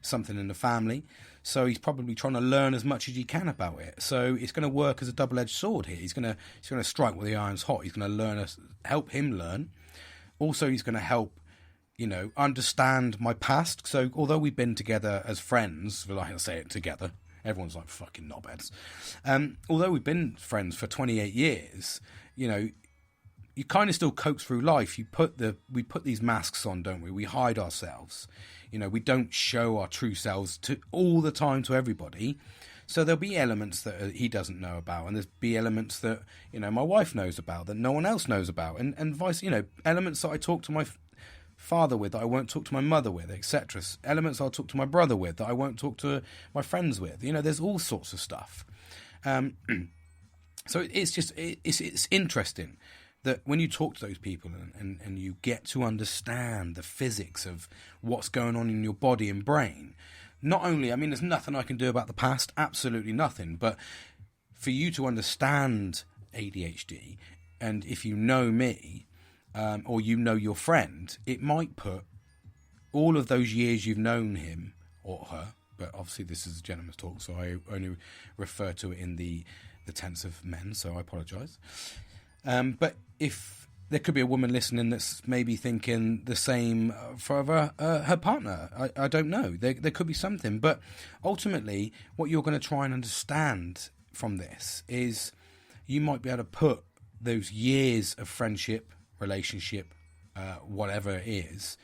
something in the family, so he's probably trying to learn as much as he can about it. So it's going to work as a double-edged sword here. He's going to strike while the iron's hot. He's going to help him learn. Also, he's going to help, understand my past. So although we've been together as friends, well, I say it together. Everyone's like fucking knobheads. Although we've been friends for 28 years, you kind of still cope through life. We put these masks on, don't we? We hide ourselves. We don't show our true selves all the time to everybody. So there'll be elements that he doesn't know about, and there'll be elements that my wife knows about that no one else knows about, and vice. Elements that I talk to my father with that I won't talk to my mother with, etc. Elements I'll talk to my brother with that I won't talk to my friends with. There's all sorts of stuff. So it's interesting that when you talk to those people and you get to understand the physics of what's going on in your body and brain, not only, there's nothing I can do about the past, absolutely nothing, but for you to understand ADHD, and if you know me, or your friend, it might put all of those years you've known him or her, but obviously this is a gentleman's talk, so I only refer to it in the tense of men, so I apologise. But if there could be a woman listening that's maybe thinking the same for her partner, I don't know. There could be something, but ultimately what you're going to try and understand from this is you might be able to put those years of friendship, relationship, whatever it is,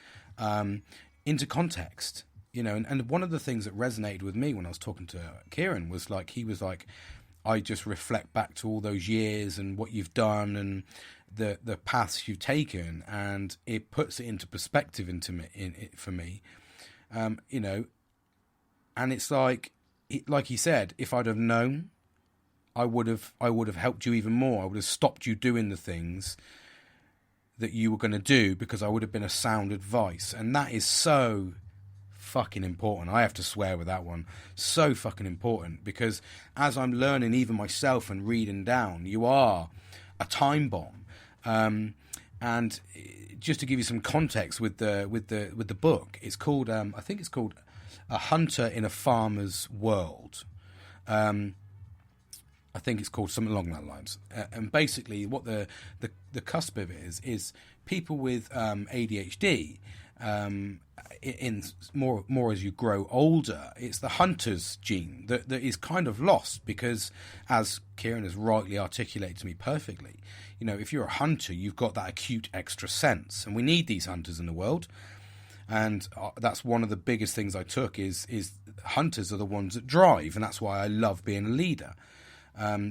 into context, and one of the things that resonated with me when I was talking to Kieran was he was like, I just reflect back to all those years and what you've done and the paths you've taken, and it puts it into perspective for me, and it's like he said, if I'd have known, I would have helped you even more. I would have stopped you doing the things that you were going to do because I would have been a sound advice. And that is so fucking important. I have to swear with that one. So fucking important, because as I'm learning even myself and reading down, you are a time bomb. And just to give you some context with the book, it's called I think it's called A Hunter in a Farmer's World. I think it's called something along that lines. And basically what the cusp of it is people with ADHD, in more as you grow older, it's the hunter's gene that is kind of lost, because as Kieran has rightly articulated to me perfectly, if you're a hunter, you've got that acute extra sense, and we need these hunters in the world. And that's one of the biggest things I took is hunters are the ones that drive, and that's why I love being a leader.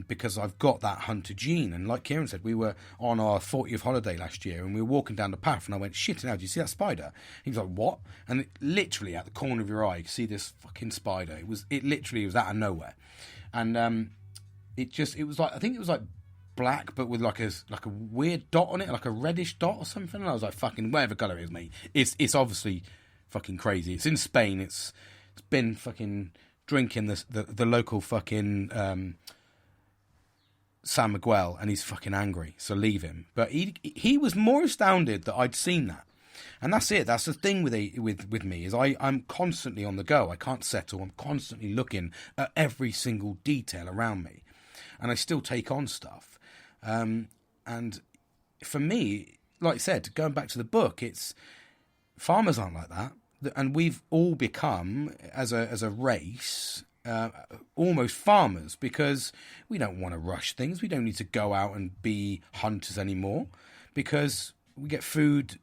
Because I've got that hunter gene. And like Kieran said, we were on our 40th holiday last year, and we were walking down the path, and I went, shit, now, do you see that spider? He was like, what? And it, literally at the corner of your eye, you could see this fucking spider. It literally was out of nowhere. And it was like, I think it was like black, but with like a weird dot on it, like a reddish dot or something. And I was like, fucking, whatever colour it is, mate. It's obviously fucking crazy. It's in Spain. It's been fucking drinking the local fucking San Miguel, and he's fucking angry, so leave him. But he was more astounded that I'd seen that. And that's it. That's the thing with me, is I'm constantly on the go. I can't settle. I'm constantly looking at every single detail around me, and I still take on stuff. And for me, like I said, going back to the book, it's farmers aren't like that, and we've all become as a race. Almost farmers, because we don't want to rush things. We don't need to go out and be hunters anymore, because we get food,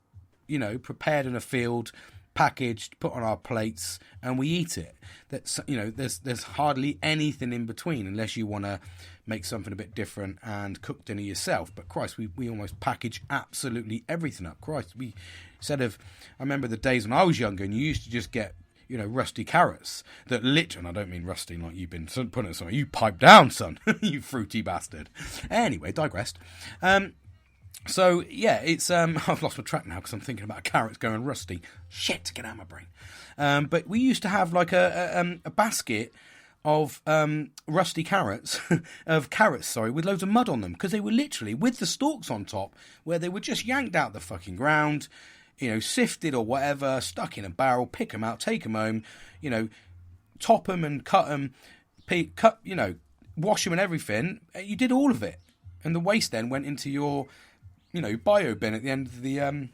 prepared in a field, packaged, put on our plates, and we eat it. That's, there's hardly anything in between, unless you want to make something a bit different and cook dinner yourself. But Christ, we almost package absolutely everything up. Christ, I remember the days when I was younger, and you used to just get rusty carrots that literally, and I don't mean rusty like you've been putting it somewhere, you pipe down, son, you fruity bastard. Anyway, digressed. So, yeah, it's, I've lost my track now because I'm thinking about carrots going rusty. Shit, get out of my brain. But we used to have like a basket of rusty carrots, with loads of mud on them, because they were literally with the stalks on top, where they were just yanked out the fucking ground, sifted or whatever, stuck in a barrel, pick them out, take them home, top them and cut them, wash them and everything. You did all of it, and the waste then went into your, bio bin at the end of the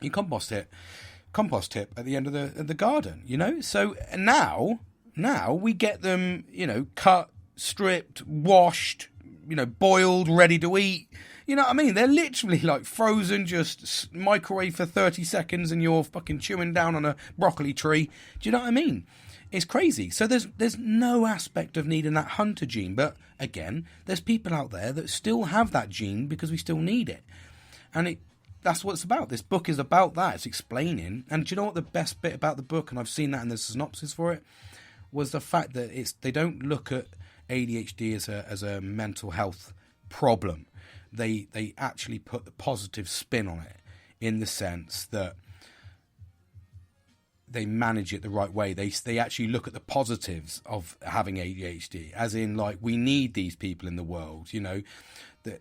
your compost tip at the end of the garden. So now we get them, cut, stripped, washed, boiled, ready to eat. You know what I mean? They're literally like frozen, just microwave for 30 seconds and you're fucking chewing down on a broccoli tree. Do you know what I mean? It's crazy. So there's no aspect of needing that hunter gene. But again, there's people out there that still have that gene because we still need it. And that's what it's about. This book is about that. It's explaining. And do you know what the best bit about the book, and I've seen that in the synopsis for it, was the fact that they don't look at ADHD as a mental health problem. They actually put the positive spin on it, in the sense that they manage it the right way. They actually look at the positives of having ADHD, as in, like, we need these people in the world.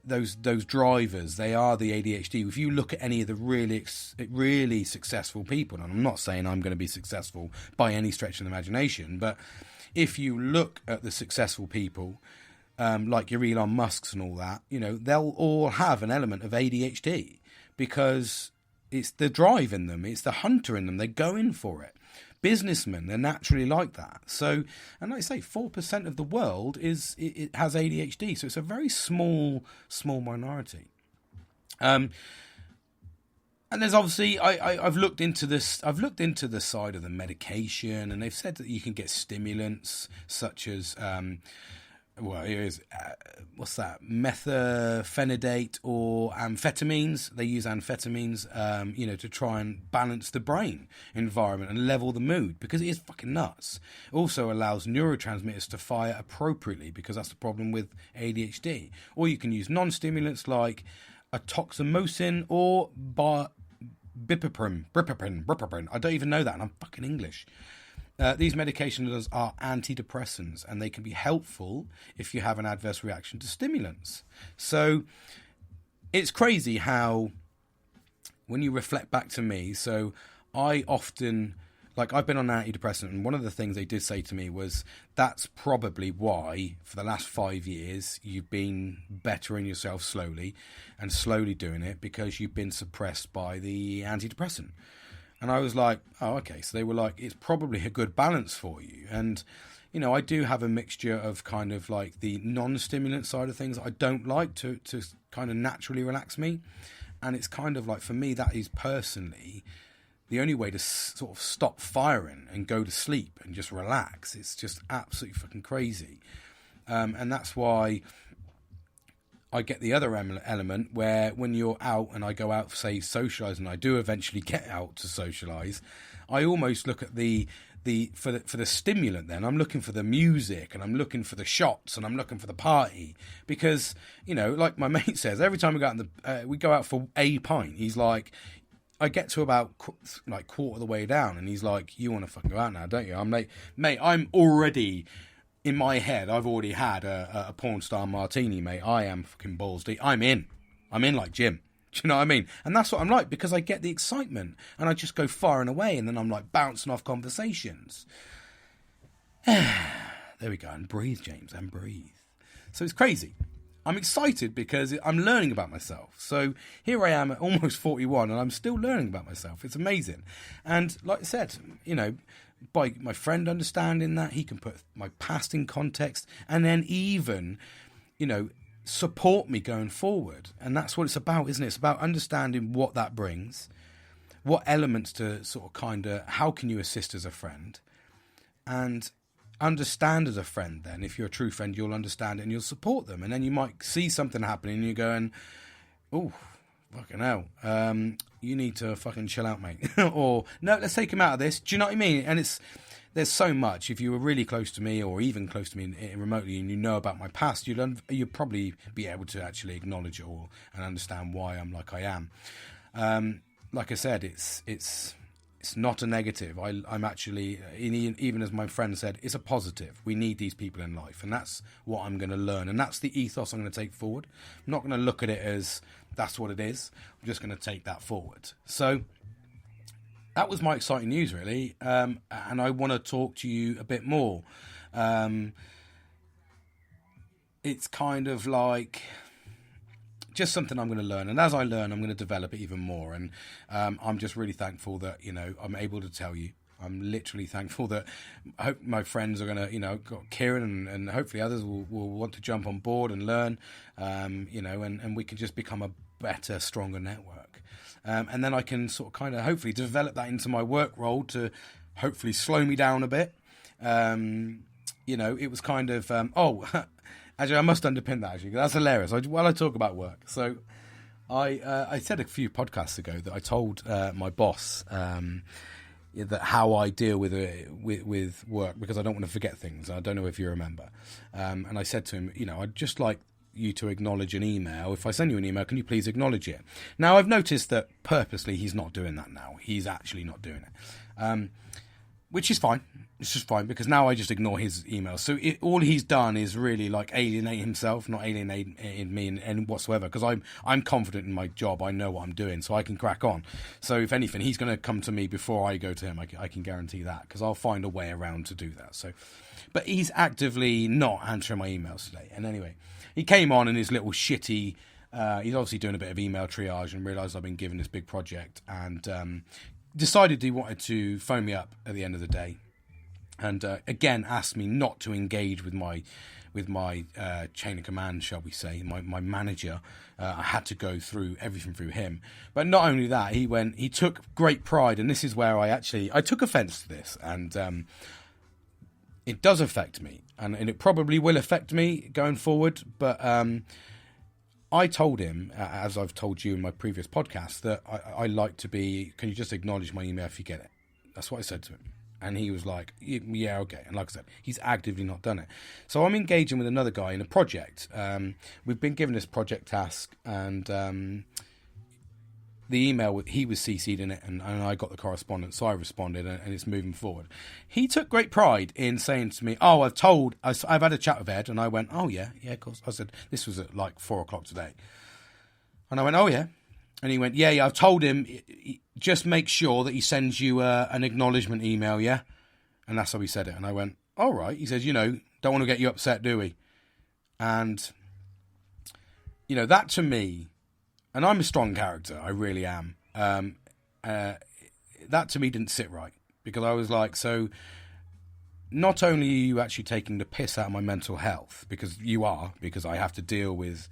Those drivers, they are the ADHD. If you look at any of the really successful people, and I'm not saying I'm going to be successful by any stretch of the imagination, but if you look at the successful people, like your Elon Musks and all that, they'll all have an element of ADHD, because it's the drive in them, it's the hunter in them. They go in for it. Businessmen, they're naturally like that. So, and like I say, 4% of the world it has ADHD. So it's a very small minority. And there's obviously, I've looked into this. I've looked into the side of the medication, and they've said that you can get stimulants such as, what's that? Methylphenidate or amphetamines. They use amphetamines, to try and balance the brain environment and level the mood, because it is fucking nuts. It also allows neurotransmitters to fire appropriately, because that's the problem with ADHD. Or you can use non-stimulants like atoxamocin or Bripapin. I don't even know that, and I'm fucking English. These medications are antidepressants, and they can be helpful if you have an adverse reaction to stimulants. So it's crazy how, when you reflect back to me, so I often, I've been on an antidepressant, and one of the things they did say to me was, that's probably why for the last 5 years you've been bettering yourself slowly doing it, because you've been suppressed by the antidepressant. And I was like, oh, okay. So they were like, it's probably a good balance for you. And, I do have a mixture of kind of like the non-stimulant side of things I don't like to kind of naturally relax me. And it's kind of like, for me, that is personally the only way to sort of stop firing and go to sleep and just relax. It's just absolutely fucking crazy. And that's why I get the other element where, when you're out and I go out, say, socialise, and I do eventually get out to socialise, I almost look at for the stimulant. Then I'm looking for the music, and I'm looking for the shots, and I'm looking for the party, because like my mate says, every time we go out for a pint, he's like, I get to about quarter of the way down, and he's like, you want to fucking go out now, don't you? I'm like, mate, I'm already, in my head, I've already had a porn star martini, mate. I am fucking balls deep. I'm in like Jim. Do you know what I mean? And that's what I'm like, because I get the excitement, and I just go far and away, and then I'm like bouncing off conversations. There we go. And breathe, James, and breathe. So it's crazy. I'm excited because I'm learning about myself. So here I am at almost 41, and I'm still learning about myself. It's amazing. And like I said, by my friend understanding that, he can put my past in context, and then even, support me going forward. And that's what it's about, isn't it? It's about understanding what that brings, what elements to sort of kind of, how can you assist as a friend, and understand as a friend. Then if you're a true friend, you'll understand it and you'll support them. And then you might see something happening and you're going, oh, fucking hell, you need to fucking chill out, mate. Or, no, let's take him out of this. Do you know what I mean? And there's so much. If you were really close to me, or even close to me remotely, and you know about my past, you'd probably be able to actually acknowledge it all and understand why I'm like I am. Like I said, it's It's not a negative. I'm actually, even as my friend said, it's a positive. We need these people in life, and that's what I'm going to learn, and that's the ethos I'm going to take forward. I'm not going to look at it as that's what it is. I'm just going to take that forward. So that was my exciting news, really, and I want to talk to you a bit more. It's kind of like just something I'm going to learn, and as I learn, I'm going to develop it even more. And I'm just really thankful that I'm able to tell you. I'm literally thankful that I hope my friends are going to, got Kieran and hopefully others will want to jump on board and learn, and we can just become a better, stronger network. And then I can sort of kind of hopefully develop that into my work role to hopefully slow me down a bit. It was kind of actually, I must underpin that, actually, 'cause that's hilarious. While I talk about work. So I said a few podcasts ago that I told my boss that how I deal with work, because I don't want to forget things. I don't know if you remember. And I said to him, I'd just like you to acknowledge an email. If I send you an email, can you please acknowledge it? Now, I've noticed that purposely he's not doing that now. He's actually not doing it, which is fine. It's just fine, because now I just ignore his emails. So all he's done is really like alienate himself, not alienate me and whatsoever, because I'm confident in my job. I know what I'm doing, so I can crack on. So if anything, he's going to come to me before I go to him. I can guarantee that, because I'll find a way around to do that. So, but he's actively not answering my emails today. And anyway, he came on in his little shitty... he's obviously doing a bit of email triage and realised I've been given this big project, and decided he wanted to phone me up at the end of the day. And again, asked me not to engage with my chain of command, shall we say, my manager. I had to go through everything through him. But not only that, he took great pride, and this is where I took offence to this, and it does affect me, and it probably will affect me going forward. But I told him, as I've told you in my previous podcast, that I like to be. Can you just acknowledge my email if you get it? That's what I said to him. And he was like, yeah, okay. And like I said, he's actively not done it. So I'm engaging with another guy in a project. We've been given this project task, and the email, he was CC'd in it, and I got the correspondence, so I responded, and it's moving forward. He took great pride in saying to me, I've had a chat with Ed, and I went, oh, yeah, of course. I said, this was at like 4:00 today. And I went, oh, yeah. And he went, yeah, I've told him, just make sure that he sends you an acknowledgement email, yeah? And that's how he said it. And I went, all right. He says, don't want to get you upset, do we? And, that to me, and I'm a strong character, I really am, that to me didn't sit right. Because I was like, so not only are you actually taking the piss out of my mental health, because I have to deal with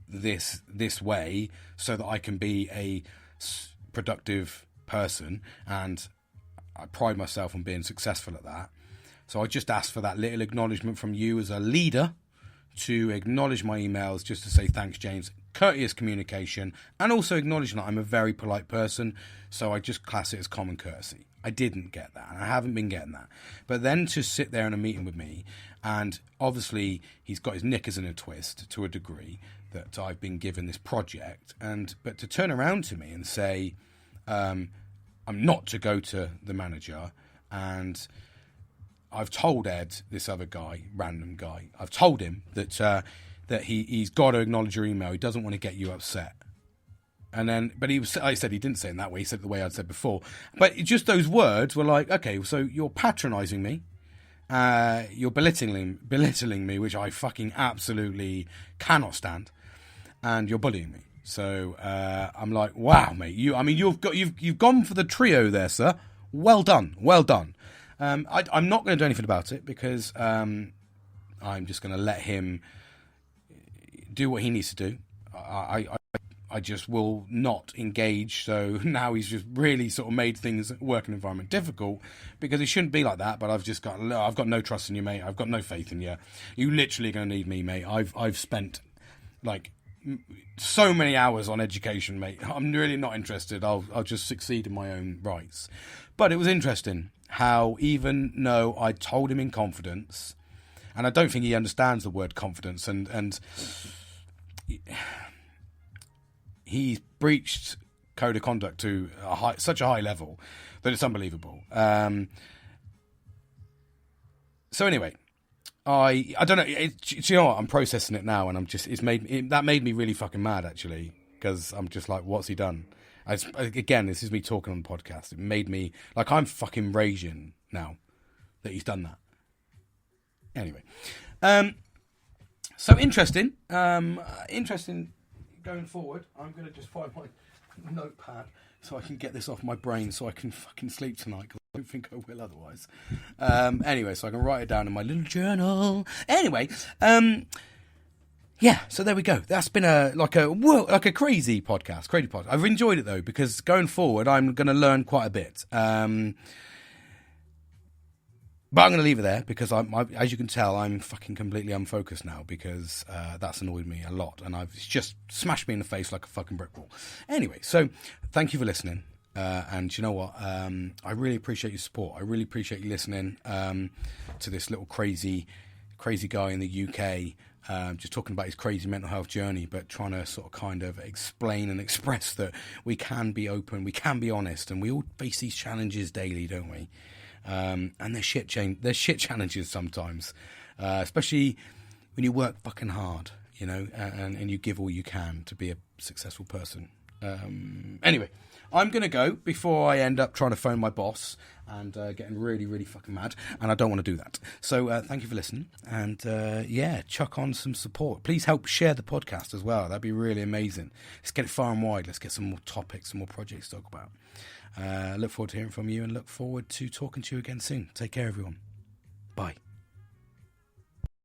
this way so that I can be a productive person, and I pride myself on being successful at that. So I just asked for that little acknowledgement from you as a leader to acknowledge my emails, just to say thanks, James, courteous communication, and also acknowledging that I'm a very polite person, so I just class it as common courtesy. I didn't get that, and I haven't been getting that. But then to sit there in a meeting with me, and obviously he's got his knickers in a twist to a degree, that I've been given this project, but to turn around to me and say, I'm not to go to the manager, and I've told Ed, this other guy, random guy, I've told him that he's got to acknowledge your email. He doesn't want to get you upset. And then, but I said he didn't say it in that way. He said it the way I'd said before. But just those words were like, okay, so you're patronising me. You're belittling me, which I fucking absolutely cannot stand. And you're bullying me. So I'm like, wow, mate. You've gone for the trio there, sir. Well done. I'm not going to do anything about it, because I'm just going to let him do what he needs to do. I just will not engage. So now he's just really sort of made things, working environment, difficult, because it shouldn't be like that. But I've got no trust in you, mate. I've got no faith in you. You literally going to need me, mate. I've spent like so many hours on education, mate. I'm really not interested. I'll just succeed in my own rights. But it was interesting how, even though I told him in confidence, and I don't think he understands the word confidence, and he's breached code of conduct to such a high level that it's unbelievable. So anyway, I don't know. Do you know what? I'm processing it now, and that made me really fucking mad actually, because I'm just like, what's he done? Again, this is me talking on the podcast. It made me like, I'm fucking raging now that he's done that. Anyway, so interesting. Interesting going forward. I'm going to just find my notepad so I can get this off my brain so I can fucking sleep tonight, because I don't think I will otherwise. Anyway, so I can write it down in my little journal. Anyway, yeah, so there we go. That's been a crazy podcast. I've enjoyed it though, because going forward I'm going to learn quite a bit. But I'm going to leave it there, because as you can tell, I'm fucking completely unfocused now, because that's annoyed me a lot, and it's just smashed me in the face like a fucking brick wall. Anyway, so thank you for listening, and you know what? I really appreciate your support. I really appreciate you listening to this little crazy guy in the UK, just talking about his crazy mental health journey, but trying to sort of kind of explain and express that we can be open, we can be honest, and we all face these challenges daily, don't we? And there's shit challenges sometimes, especially when you work fucking hard, you know, and you give all you can to be a successful person. Anyway, I'm going to go before I end up trying to phone my boss and getting really, really fucking mad, and I don't want to do that. So thank you for listening, and yeah, chuck on some support. Please help share the podcast as well. That'd be really amazing. Let's get it far and wide. Let's get some more topics, some more projects to talk about. Look forward to hearing from you, and look forward to talking to you again soon. Take care, everyone. Bye.